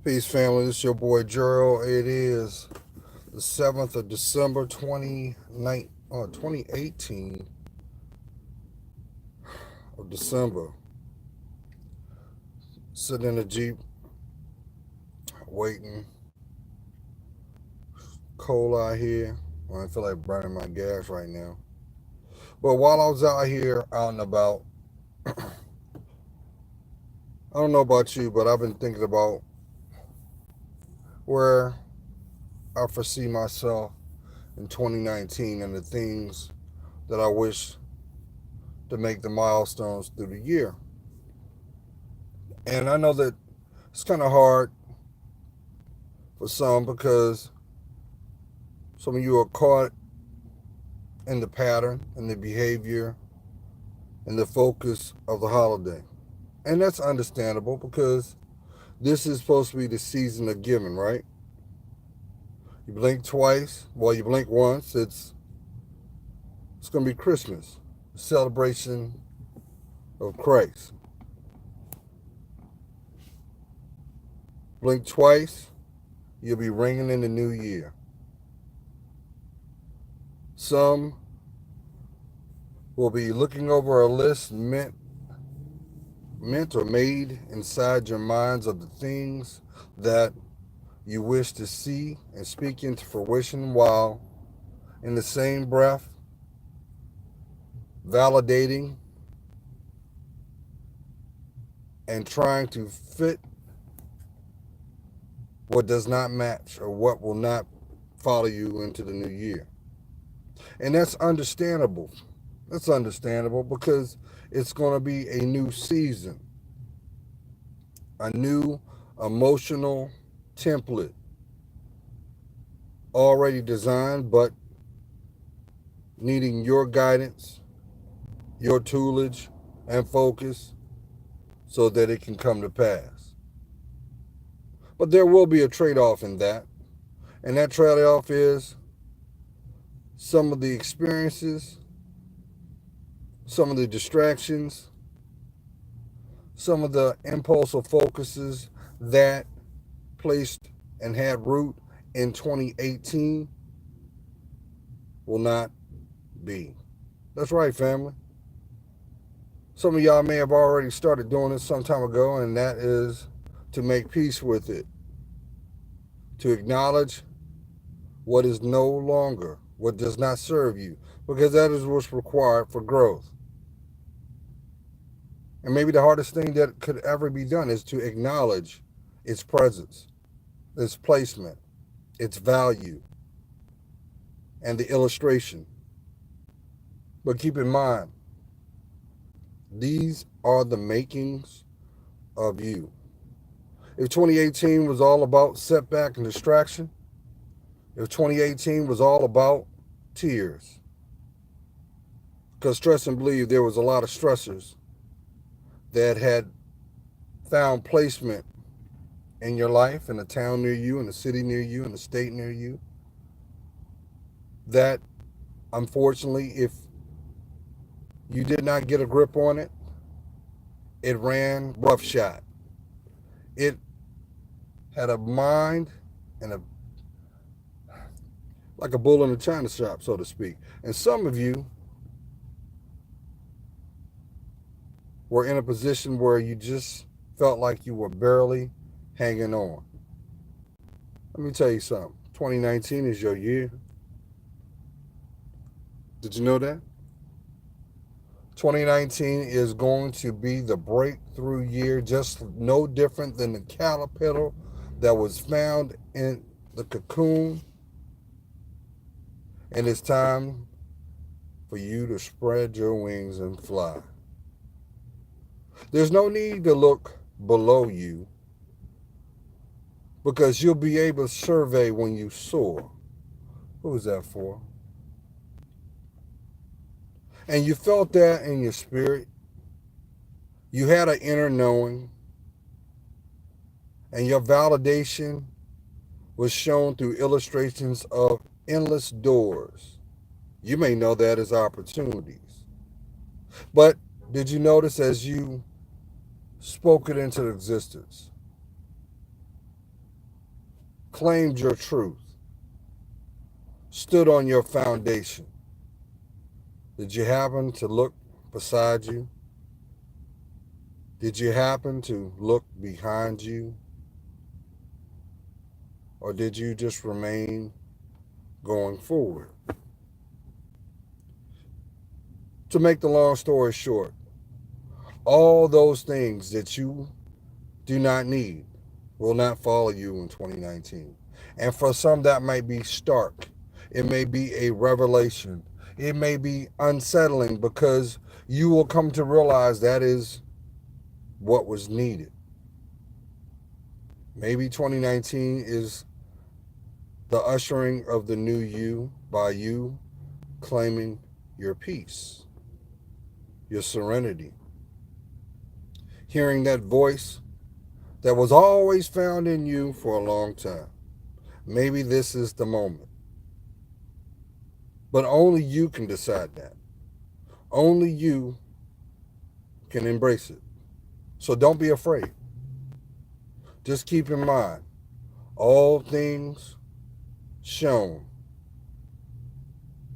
Peace, family. This is your boy Gerald. It is the 7th of December, 2018 of December. Sitting in the Jeep, waiting. Cold out here. I feel like burning my gas right now. But while I was out here, out and about, I don't know about you, but I've been thinking about where I foresee myself in 2019 and the things that I wish to make the milestones through the year. And I know that it's kind of hard for some because some of you are caught in the pattern and the behavior and the focus of the holiday. And that's understandable because this is supposed to be the season of giving, right? You blink twice, well, you blink once, it's going to be Christmas, the celebration of Christ. Blink twice, you'll be ringing in the new year. Some will be looking over a list meant or made inside your minds of the things that you wish to see and speak into fruition, while in the same breath validating and trying to fit what does not match or what will not follow you into the new year. And that's understandable. That's understandable because it's going to be a new season, a new emotional template already designed, but needing your guidance, your toolage, and focus so that it can come to pass. But there will be a trade-off in that, and that trade-off is some of the experiences, some of the distractions, some of the impulsive focuses that placed and had root in 2018 will not be. That's right, family. Some of y'all may have already started doing this some time ago, and that is to make peace with it, to acknowledge what is no longer, what does not serve you, because that is what's required for growth. And maybe the hardest thing that could ever be done is to acknowledge its presence, its placement, its value, and the illustration. But keep in mind, these are the makings of you. If 2018 was all about setback and distraction, if 2018 was all about tears, because trust and believe there was a lot of stressors that had found placement in your life, in a town near you, in a city near you, in a state near you, that unfortunately, if you did not get a grip on it, it ran roughshod. It had a mind and like a bull in a china shop, so to speak. And some of you were in a position where you just felt like you were barely hanging on. Let me tell you something. 2019 is your year. Did you know that? 2019 is going to be the breakthrough year, just no different than the caterpillar that was found in the cocoon. And it's time for you to spread your wings and fly. There's no need to look below you because you'll be able to survey when you soar. Who's that for? And you felt that in your spirit. You had an inner knowing. And your validation was shown through illustrations of endless doors. You may know that as opportunities. But did you notice as you spoke it into existence, claimed your truth, stood on your foundation. Did you happen to look beside you? Did you happen to look behind you? Or did you just remain going forward? To make the long story short, all those things that you do not need will not follow you in 2019. And for some, that might be stark. It may be a revelation. It may be unsettling because you will come to realize that is what was needed. Maybe 2019 is the ushering of the new you by you claiming your peace, your serenity, hearing that voice that was always found in you for a long time. Maybe this is the moment. But only you can decide that. Only you can embrace it. So don't be afraid. Just keep in mind, all things shown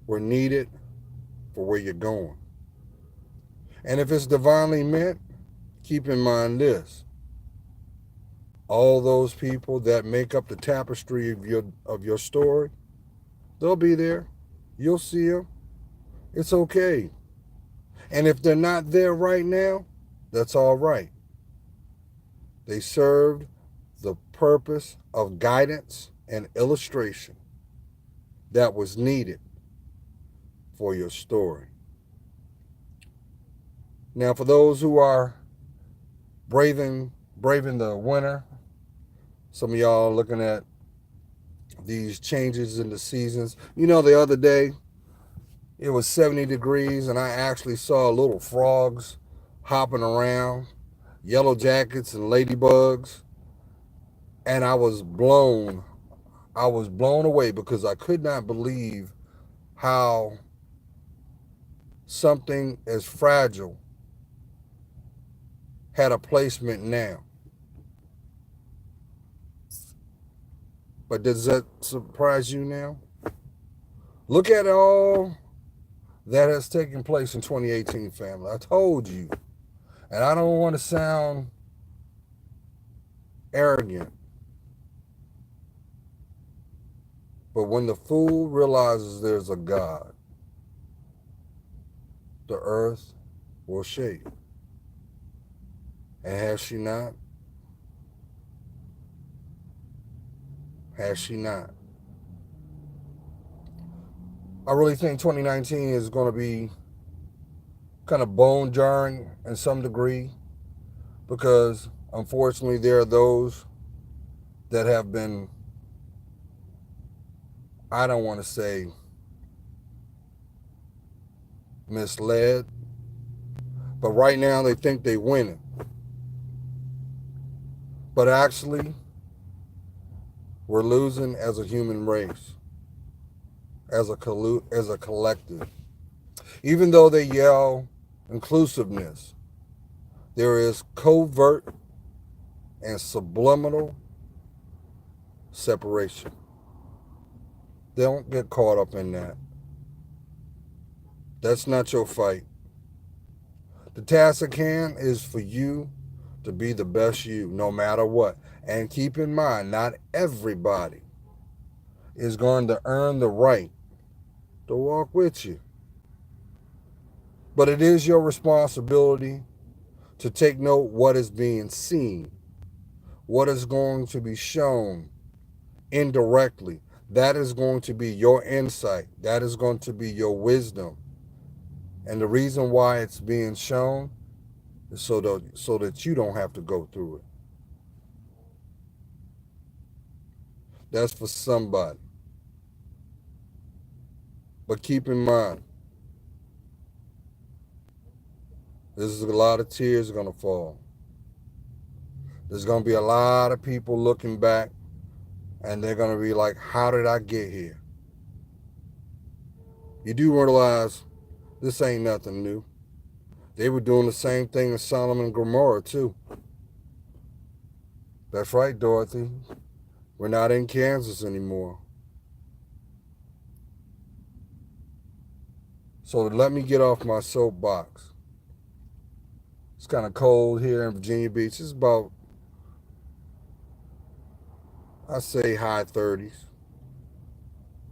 were needed for where you're going. And if it's divinely meant, keep in mind this. All those people that make up the tapestry of your story, they'll be there. You'll see them. It's okay. And if they're not there right now, that's all right. They served the purpose of guidance and illustration that was needed for your story. Now, for those who are braving the winter, some of y'all are looking at these changes in the seasons. You know, the other day, it was 70 degrees, and I actually saw little frogs hopping around, yellow jackets and ladybugs, and I was blown away because I could not believe how something as fragile had a placement now. But does that surprise you now? Look at all that has taken place in 2018, family. I told you. And I don't want to sound arrogant. But when the fool realizes there's a God, the earth will shake. And has she not? Has she not? I really think 2019 is going to be kind of bone jarring in some degree because unfortunately there are those that have been, I don't want to say misled, but right now they think they're winning. But actually, we're losing as a human race, as a collective. Even though they yell inclusiveness, there is covert and subliminal separation. Don't get caught up in that. That's not your fight. The task at hand is for you to be the best you, no matter what. And keep in mind, not everybody is going to earn the right to walk with you. But it is your responsibility to take note what is being seen, what is going to be shown indirectly. That is going to be your insight. That is going to be your wisdom. And the reason why it's being shown is so that you don't have to go through it. That's for somebody. But keep in mind, this is a lot of tears going to fall. There's going to be a lot of people looking back, and they're going to be like, how did I get here? You do realize this ain't nothing new. They were doing the same thing as Sodom and Gomorrah, too. That's right, Dorothy. We're not in Kansas anymore. So let me get off my soapbox. It's kind of cold here in Virginia Beach. It's about, I say, high 30s.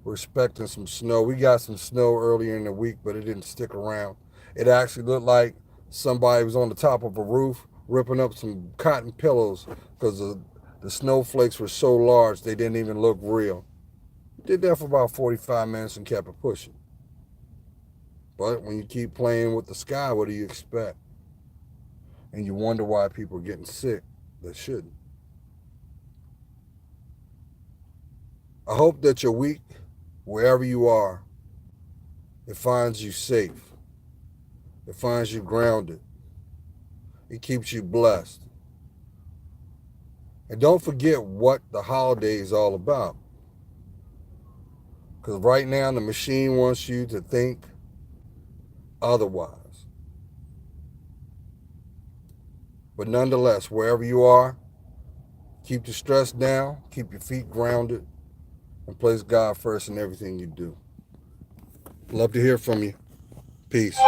We're expecting some snow. We got some snow earlier in the week, but it didn't stick around. It actually looked like somebody was on the top of a roof ripping up some cotton pillows because the snowflakes were so large they didn't even look real. Did that for about 45 minutes and kept it pushing. But when you keep playing with the sky, what do you expect? And you wonder why people are getting sick that shouldn't. I hope that your week, wherever you are, it finds you safe. It finds you grounded. It keeps you blessed. And don't forget what the holiday is all about. Because right now the machine wants you to think otherwise. But nonetheless, wherever you are, keep the stress down, keep your feet grounded, and place God first in everything you do. Love to hear from you. Peace.